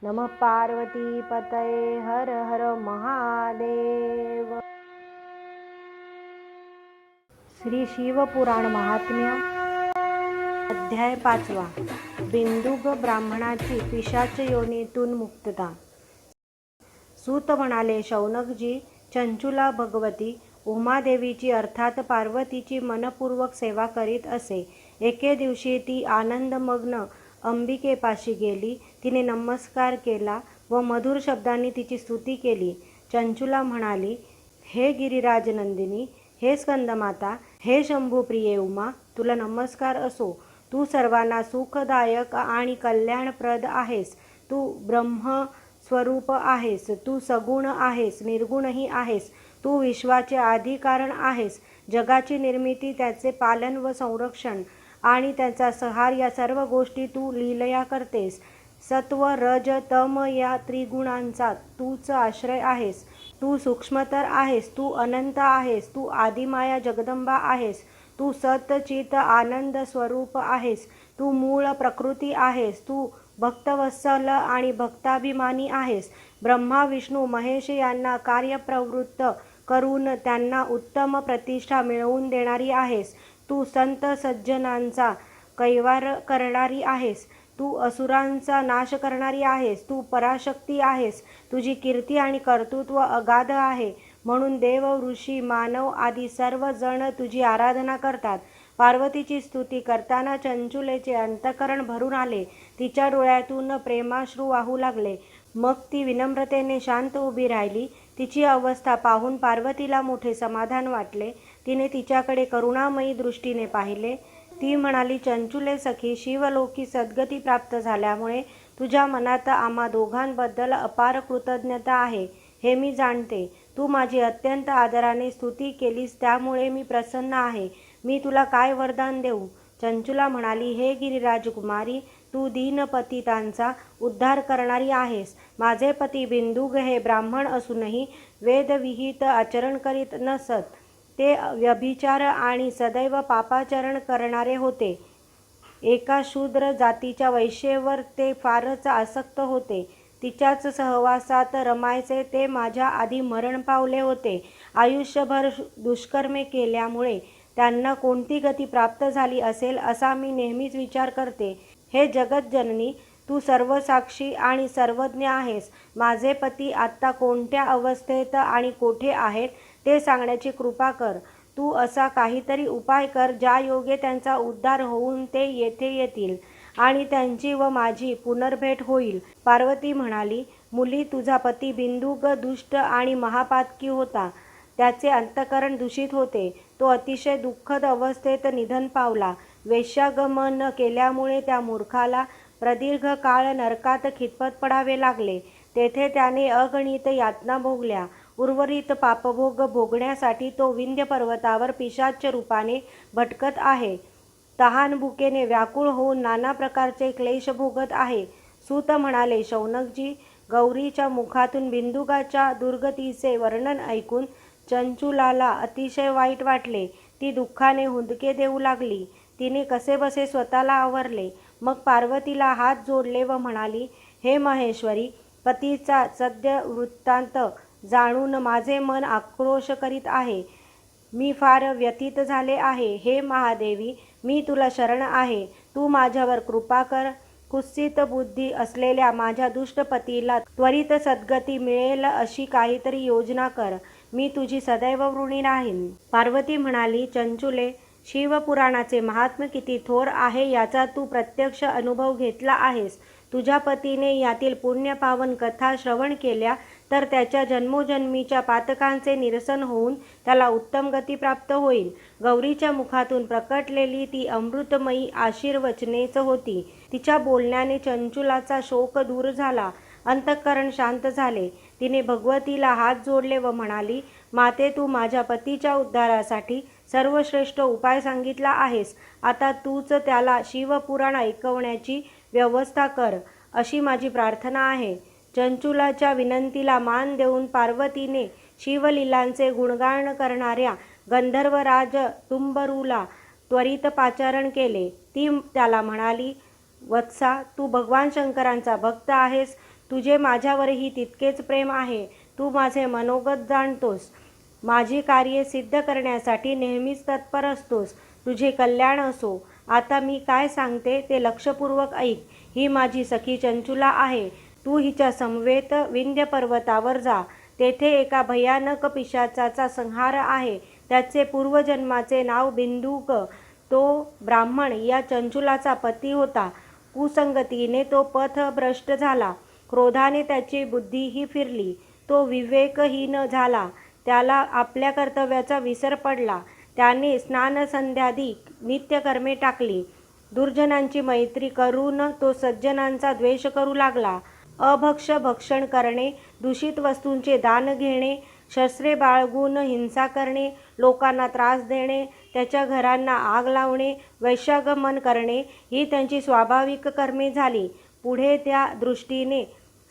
नमः पार्वती पतये हर हर महादेव। श्री शिवपुराण महात्म्य अध्याय 5. बिंदुक ब्राह्मणाची पिशाच योनीतून मुक्तता। सूत म्हणाले, शौनकजी, चंचुला भगवती उमादेवीची अर्थात पार्वतीची मनपूर्वक सेवा करीत असे। एके दिवशी ती आनंदमग्न अंबिकेपाशी गेली. तिने नमस्कार केला व मधुर शब्दांनी तिची स्तुती केली. चंचुला म्हणाली, हे गिरिराजनंदिनी, हे स्कंदमाता, हे शंभूप्रिये उमा, तुला नमस्कार असो। तू सर्वांना सुखदायक आणि कल्याणप्रद आहेस। तू ब्रह्म स्वरूप आहेस। तू सगुण आहेस, निर्गुणही आहेस। तू विश्वाचे आदिकारण आहेस। जगाची निर्मिती, त्याचे पालन व संरक्षण आणि त्याचा संहार या सर्व गोष्टी तू लीलया करतेस। सत्व, रज, तम या त्रिगुणांचा तूच आश्रय आहेस। तू सूक्ष्मतर आहेस। तू अनंत आहेस। तू आदिमाया जगदंबा आहेस। तू सत चित आनंद स्वरूप आहेस। तू मूळ प्रकृती आहेस। तू भक्तवत्सल आणि भक्ताभिमानी आहेस। ब्रह्मा, विष्णू, महेश यांना कार्यप्रवृत्त करून त्यांना उत्तम प्रतिष्ठा मिळवून देणारी आहेस। तू संत सज्जनांचा कैवार करणारी आहेस। तू असुरांचा नाश करणारी आहेस। तू पराशक्ती आहेस। तुझी कीर्ती आणि कर्तृत्व अगाध आहे, म्हणून देव, ऋषी, मानव आदी सर्व जण तुझी आराधना करतात। पार्वतीची स्तुती करताना चंचुलेचे अंतःकरण भरून आले। तिच्या डोळ्यातून प्रेमाश्रू वाहू लागले। मग ती विनम्रतेने शांत उभी राहिली। तिची अवस्था पाहून पार्वतीला मोठे समाधान वाटले। तिने तिच्याकडे करुणामयी दृष्टीने पाहिले। ती म्हणाली, चंचुले सखी, शिवलोकी सद्गती प्राप्त झाल्यामुळे तुझ्या मनात आम्हा दोघांबद्दल अपार कृतज्ञता आहे, हे मी जाणते। तू माझी अत्यंत आदराने स्तुती केलीस, त्यामुळे मी प्रसन्न आहे। मी तुला काय वरदान देऊ? चंचुला म्हणाली, हे गिरिराजकुमारी, तू दीनपतितांचा उद्धार करणारी आहेस। माझे पती बिंदुक हे ब्राह्मण असूनही वेदविहित आचरण करीत नसत। ते व्यभिचार आणि सदैव पापाचरण करणारे होते। एका शूद्र जातीच्या वैश्येवर ते फारच आसक्त होते। तिच्याच सहवासात रमायचे ते माझ्या आधी मरण पावले होते। आयुष्यभर दुष्कर्मे केल्यामुळे त्यांना कोणती गती प्राप्त झाली असेल, असा मी नेहमीच विचार करते। हे जगज्जननी, तू सर्वसाक्षी आणि सर्वज्ञ आहेस। माझे पती आत्ता कोणत्या अवस्थेत आणि कोठे आहेत ते सांगण्याची कृपा कर। तू असा काहीतरी उपाय कर, ज्यायोगे त्यांचा उद्धार होऊन ते येथे येतील आणि त्यांची व माझी पुनर्भेट होईल। पार्वती म्हणाली, मुली, तुझा पती बिंदुक दुष्ट आणि महापातकी होता। त्याचे अंतःकरण दूषित होते। तो अतिशय दुःखद अवस्थेत निधन पावला। वेश्यागमन केल्यामुळे त्या मूर्खाला प्रदीर्घ काळ नरकात खितपत पडावे लागले। तेथे त्याने अगणित यातना भोगल्या। उर्वरित पापभोग भोगण्यासाठी तो विंध्य पर्वतावर पिशाच रूपाने भटकत आहे। तहान भुकेने व्याकुळ होऊन नाना प्रकारचे क्लेश भोगत आहे। सूत म्हणाले, शौनकजी, गौरीच्या मुखातून बिंदुकाच्या दुर्गतीचे वर्णन ऐकून चंचुलाला अतिशय वाईट वाटले। ती दुःखाने हुंदके देऊ लागली। तिने कसेबसे स्वतःला आवरले। मग पार्वतीला हात जोडले व म्हणाली, हे महेश्वरी, पतीचा सद्य वृत्तांत जाणून माझे मन आक्रोश करीत आहे। मी फार व्यथित झाले आहे। हे महादेवी, मी तुला शरण आहे। तू माझ्यावर कृपा कर। कुत्सित बुद्धी असलेल्या माझ्या दुष्ट पतीला त्वरित सद्गती मिळेल अशी काहीतरी योजना कर। मी तुझी सदैव ऋणी राहीन। पार्वती म्हणाली, चंचुले, शिवपुराणाचे महात्म्य किती थोर आहे याचा तू प्रत्यक्ष अनुभव घेतला आहेस। तुझ्या पतीने यातील पुण्यपावन कथा श्रवण केल्या तर त्याच्या जन्मोजन्मीच्या पातकांचे निरसन होऊन त्याला उत्तम गती प्राप्त होईल। गौरीच्या मुखातून प्रकटलेली ती अमृतमयी आशीर्वचनेच होती। तिच्या बोलण्याने चंचुलाचा शोक दूर झाला। अंतःकरण शांत झाले। तिने भगवतीला हात जोडले व म्हणाली, माते, तू माझ्या पतीच्या उद्धारासाठी सर्वश्रेष्ठ उपाय सांगितला आहेस। आता तूच त्याला शिवपुराण ऐकवण्याची व्यवस्था कर, अशी माझी प्रार्थना आहे। चंचुलाच्या विनंतीला मान देऊन पार्वतीने शिवलीलांचे गुणगान करणाऱ्या गंधर्वराज तुम्बरूला त्वरित पाचारण केले। ती त्याला म्हणाली, वत्सा, तू भगवान शंकरांचा भक्त आहेस। तुझे माझ्यावरही तितकेच प्रेम आहे. तू माझे मनोगत जाणतोस. माझी कार्ये सिद्ध करण्यासाठी नेहमीच तत्पर असतोस. तुझे कल्याण असो. आता मी काय सांगते ते लक्षपूर्वक ऐक. ही माझी सखी चंचुला आहे. तू हिच्या समवेत विंध्य पर्वतावर जा. तेथे एका भयानक पिशाचाचा संहार आहे. त्याचे पूर्वजन्माचे नाव बिंदुक. तो ब्राह्मण या चंचुलाचा पती होता. कुसंगतीने तो पथभ्रष्ट झाला. क्रोधाने त्याची बुद्धीही फिरली. तो विवेकहीन झाला. त्याला आपल्या कर्तव्याचा विसर पडला. त्याने स्नानसंध्यादी नित्यकर्मे टाकली. दुर्जनांची मैत्री करून तो सज्जनांचा द्वेष करू लागला. अभक्ष भक्षण करणे, दूषित वस्तूंचे दान घेणे, शस्त्रे बाळगून हिंसा करणे, लोकांना त्रास देणे, त्याच्या घरांना आग लावणे, वैश्यागमन करणे ही त्यांची स्वाभाविक कर्मे झाली. पुढे त्या दृष्टीने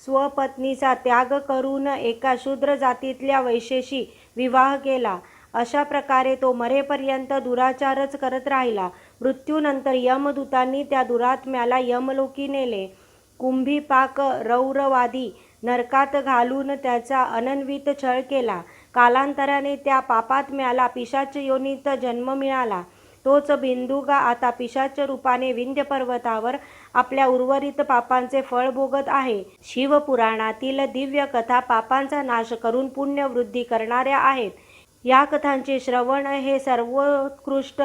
स्वपत्नीचा त्याग करून एका शूद्र जातीतल्या वैश्येशी विवाह केला. अशा प्रकारे तो मरेपर्यंत दुराचारच करत राहिला. मृत्यूनंतर यमदूतांनी त्या दुरात्म्याला यमलोकी नेले. कुंभीपाक रौरवादी नरकात घालून त्याचा अनन्वित छळ केला. कालांतराने त्या पापात्म्याला पिशाच योनीत जन्म मिळाला. तोच बिंदुगा आता पिशाच रूपाने विंध्य पर्वतावर आपल्या उर्वरित पापांचे फळ भोगत आहे. शिवपुराणातील दिव्य कथा पापांचा नाश करून पुण्यवृद्धी करणाऱ्या आहेत. या कथांचे श्रवण हे सर्वोत्कृष्ट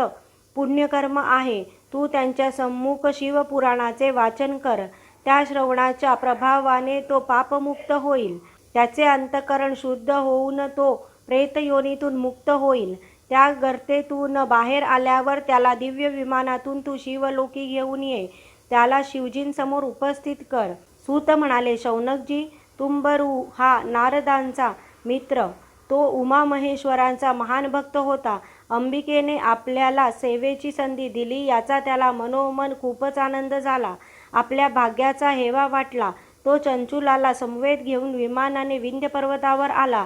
पुण्यकर्म आहे. तू त्यांच्या सम्मुख शिवपुराणाचे वाचन कर. त्या श्रवणाच्या प्रभावाने तो पापमुक्त होईल. त्याचे अंतःकरण शुद्ध होऊन तो प्रेतयोनीतून मुक्त होईल. त्या गर्तेतून बाहेर आल्यावर त्याला दिव्य विमानातून तू शिवलोकी घेऊन ये. त्याला शिवजींसमोर उपस्थित कर. सूत म्हणाले, शौनकजी, तुंबरू हा नारदांचा मित्र. तो उमामहेश्वरांचा महान भक्त होता. अंबिकेने आपल्याला सेवेची संधी दिली याचा त्याला मनोमन खूपच आनंद झाला. आपल्या भाग्याचा हेवा वाटला. तो चंचुलाला समवेत घेऊन विमानाने विंध्य पर्वतावर आला.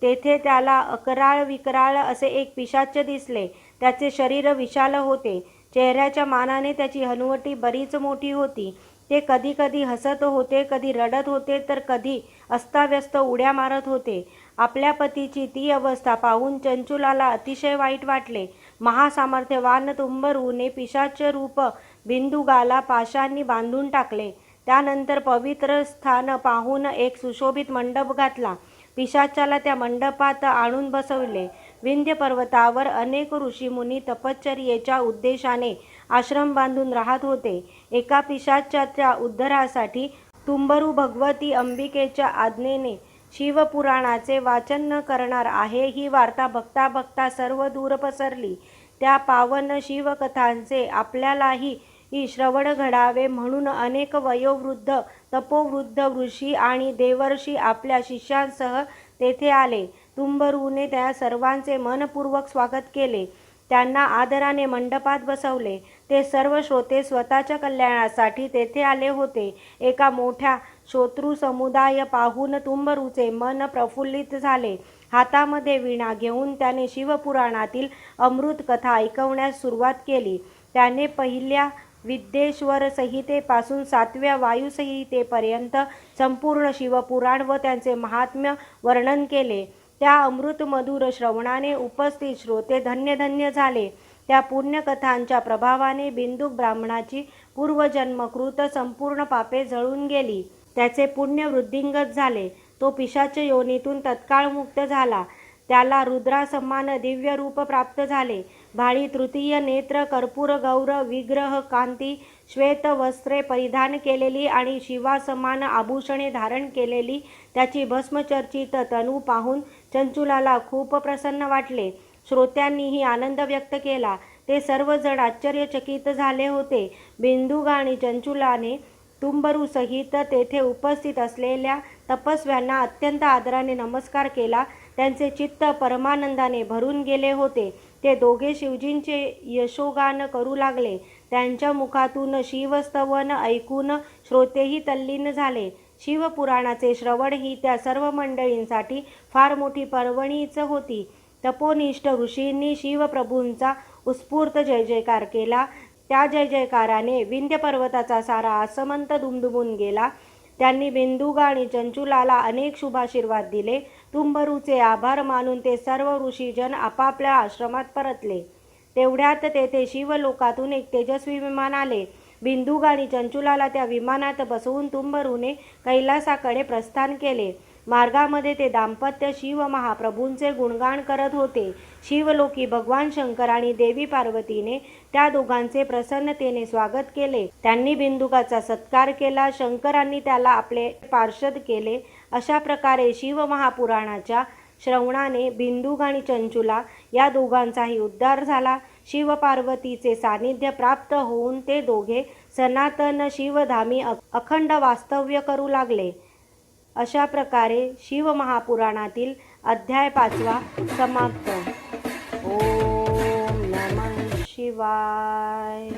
तेथे त्याला अकराळ विकराळ असे एक पिशाच दिसले. त्याचे शरीर विशाल होते. चेहऱ्याच्या मानाने त्याची हनुवटी बरीच मोठी होती. ते कधी कधी हसत होते, कधी रडत होते, तर कधी अस्ताव्यस्त उड्या मारत होते. आपल्या पतीची ती अवस्था पाहून चंचुलाला अतिशय वाईट वाटले. महासामर्थ्यवान तुंबरूने पिशाच रूप बिंदुगाला पाशांनी बांधून टाकले. त्यानंतर पवित्र स्थान पाहून एक सुशोभित मंडप घातला. पिशाचाला त्या मंडपात आणून बसवले. विंध्य पर्वतावर अनेक ऋषीमुनी तपश्चर्येच्या उद्देशाने आश्रम बांधून राहत होते. एका पिशाचाच्या उद्धारासाठी तुंबरू भगवती अंबिकेच्या आज्ञेने शिवपुराणाचे वाचन न करणार आहे ही वार्ता बघता बघता सर्व दूर पसरली. त्या पावन शिवकथांचे आपल्यालाही श्रवण घडावे म्हणून अनेक वयोवृद्ध, तपोवृद्ध ऋषी आणि देवर्षी आपल्या शिष्यांसह तेथे आले. तुंबरूने त्या सर्वांचे मनपूर्वक स्वागत केले. त्यांना आदराने मंडपात बसवले. ते सर्व श्रोते स्वतःच्या कल्याणासाठी तेथे आले होते. एका मोठ्या श्रोतृसमुदाय पाहून तुंबरूचे मन प्रफुल्लित झाले. हातामध्ये वीणा घेऊन त्याने शिवपुराणातील अमृत कथा ऐकवण्यास सुरुवात केली. त्याने पहिल्या विद्येश्वर संहितेपासून 7व्या वायुसंहितेपर्यंत संपूर्ण शिवपुराण व त्यांचे महात्म्य वर्णन केले. त्या अमृतमधुर श्रवणाने उपस्थित श्रोते धन्य धन्य झाले. त्या पुण्यकथांच्या प्रभावाने बिंदुक ब्राह्मणाची पूर्वजन्मकृत संपूर्ण पापे जळून गेली. त्याचे पुण्य वृद्धिंगत झाले. तो पिशाच योनीतून तत्काळ मुक्त झाला. त्याला रुद्रासमान दिव्य रूप प्राप्त झाले. भाळी तृतीय नेत्र, कर्पूर गौर विग्रह कांती, श्वेत वस्त्रे परिधान केलेली आणि शिवासमान आभूषणे धारण केलेली त्याची भस्मचर्चित तनू पाहून चंचुलाला खूप प्रसन्न वाटले. श्रोत्यांनीही आनंद व्यक्त केला. ते सर्वजण आश्चर्यचकित झाले होते. बिंदुगा आणि चंचुलाने तुंबरूसहित तेथे उपस्थित असलेल्या तपस्व्यांना अत्यंत आदराने नमस्कार केला. त्यांचे चित्त परमानंदाने भरून गेले होते. ते दोघे शिवजींचे यशोगान करू लागले. त्यांच्या मुखातून शिवस्तवन ऐकून श्रोतेही तल्लीन झाले. शिवपुराणाचे श्रवण ही त्या सर्व मंडळींसाठी फार मोठी पर्वणीच होती. तपोनिष्ठ ऋषींनी शिवप्रभूंचा उत्स्फूर्त जय जयकार केला. त्या जय जयकाराने विंध्य पर्वताचा सारा आसमंत दुमदुमून गेला. त्यांनी बिंदुगा आणि चंचुलाला अनेक शुभाशीर्वाद दिले. तुंबरूचे आभार मानून ते सर्व ऋषीजन आपापल्या आश्रमात परतले. तेवढ्यात तेथे शिवलोकातून एक तेजस्वी विमान आले. बिंदुगा आणि चंचुलाला त्या विमानात बसवून तुंबरूने कैलासाकडे प्रस्थान केले. मार्गामध्ये ते दाम्पत्य शिव महाप्रभूंचे गुणगान करत होते. शिवलोकी भगवान शंकर आणि देवी पार्वतीने त्या दोघांचे प्रसन्नतेने स्वागत केले. त्यांनी बिंदुगाचा सत्कार केला. शंकरांनी त्याला आपले पार्षद केले. अशा प्रकारे शिव महापुराणाच्या श्रवणाने बिंदुगा आणि चंचुला या दोघांचाही उद्धार झाला. शिवपार्वतीचे सानिध्य प्राप्त होऊन ते दोघे सनातन शिवधामी अखंड वास्तव्य करू लागले. अशा प्रकारे शिव महापुराणातील अध्याय 5 समाप्त. ओम नमः शिवाय.